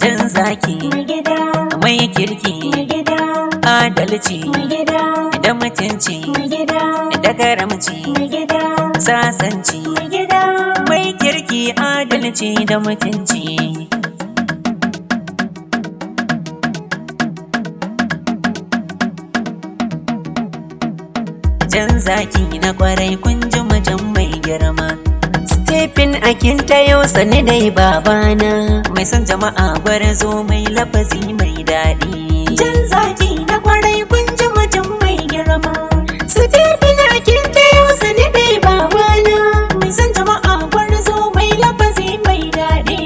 jan zaki mai kirki adalci da mutunci da karamci sasanci mai kirki adalci da mutunci. Jan zaki na kwarai kun ji mutum mai girma. Stephen Akintayo sani dai babana, mai son jama'a gwarzo mai lafazi mai daɗi. Jan zaki na kwarai kun ji mutum mai girma. Stephen Akintayo sani dai babana, mai son jama'a gwarzo mai lafazi mai daɗi.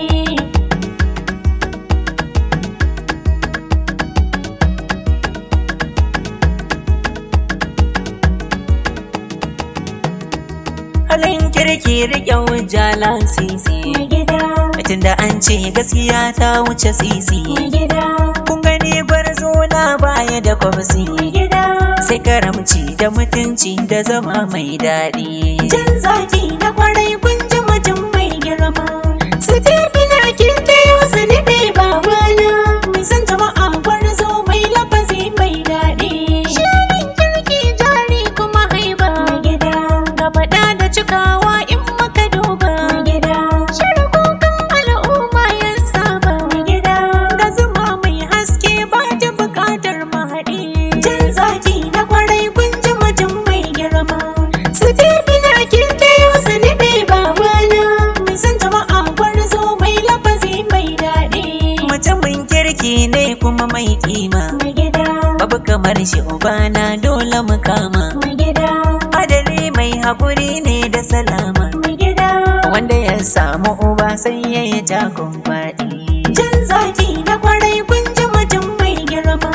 Halin kirki riƙe hujja lasisi, tunda an ce gaskiya ta wuce sisi. Kun gani gwarzo na baya da kwafsi, sai karamci da mutunci da zama mai daɗi. Jan zaki na kwarai kun ji mutum mai girma. Stephen Akintayo sani dai babana, mai son jama'a gwarzo mai lafazi mai daɗi. Shirin kirki jari kuma haiba, ga faɗa da cikawa in maka duba. Shirin kukan al'umma ya saba, ga zuma mai haske ba ta buƙatar mahaɗi. Jan zaki na kwarai kun ji mutum mai girma. Stephen Akintayo sani dai babana, mai son jama'a gwarzo mai lafazi mai daɗi. Mutumin kirki ne kuma mai kima, babu kamar shi ubana dole mu kama. Adali mai haƙuri ne da salama, wanda ya samu uba sai ya yi takun faɗi. Jan zaki na kwarai kun ji mutum mai girma.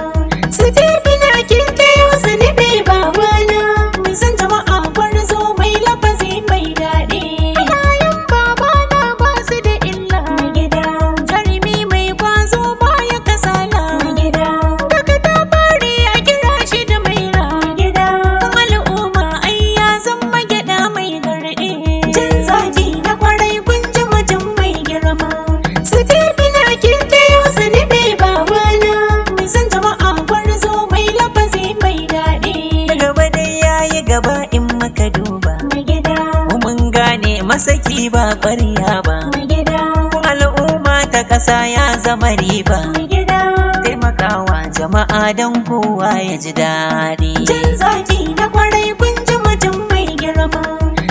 Stephen Akintayo sani dai babana, mai son jama'a gwarzo mai lafazi mai daɗi. Bayan babana ba su da illa, jarumi mai kwazo baya kasala. Daga ta fari a kira shi da maira, kan al'umma ai ya zama gyaɗa mai garɗi. Jan zaki na kwarai kun ji mutum mai girma. Stephen Akintayo sani dai babana, mai son jama'a gwarzo mai lafazi mai daɗi. Gaba dai yayi gaba in maka duba, mun gane masaki ba ƙwarya ba. Al'umma ta ƙasa ya zama riba, taimakawa jama'a don kowa ya ji daɗi. Jan zaki na kwarai kun ji mutum mai girma.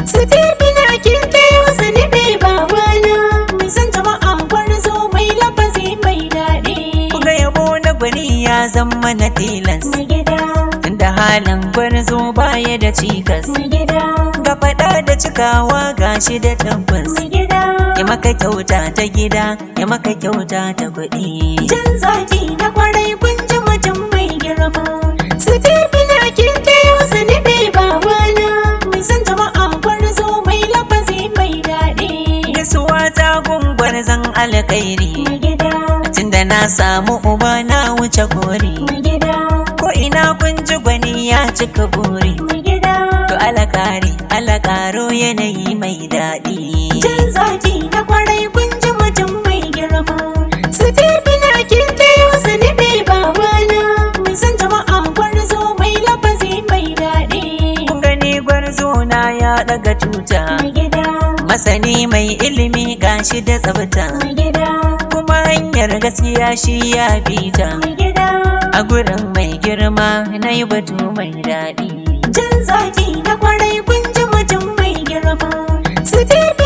Stephen Akintayo sani dai babana, mai son jama'a gwarzo mai lafazi mai daɗi. Kuga yabo na gwani ya zama na tilas, tunda halin gwarzo baya da cikas. Ga faɗa da cikawa gashi da tabbas, ya maka kyauta ta gida ya maka kyauta ta kuɗi. Jan zaki na kwarai kun ji mutum mai girma. Stephen Akintayo sani dai babana, mai son jama'a gwarzo mai lafazi mai daɗi. Gaisuwa ta gungwar zan alkhairi, tunda na samu uba na wuce kori. Ko ina kun ji gwani ya cika buri, to alakaro yanayi mai daɗi. Jan zaki na kwarai kun ji mutum mai girma. Stephen Akintayo sani dai babana, mai son jama'a gwarzo mai lafazi mai daɗi. Kun gani gwarzo na ya ɗaga tuta, masani mai ilimi gashi da tsabta, kuma hanyar gaskiya shi ya bita. A gurin mai girma na yi batu mai daɗi. Jan zaki na kwarai kun ji mutum mai girma. Stephen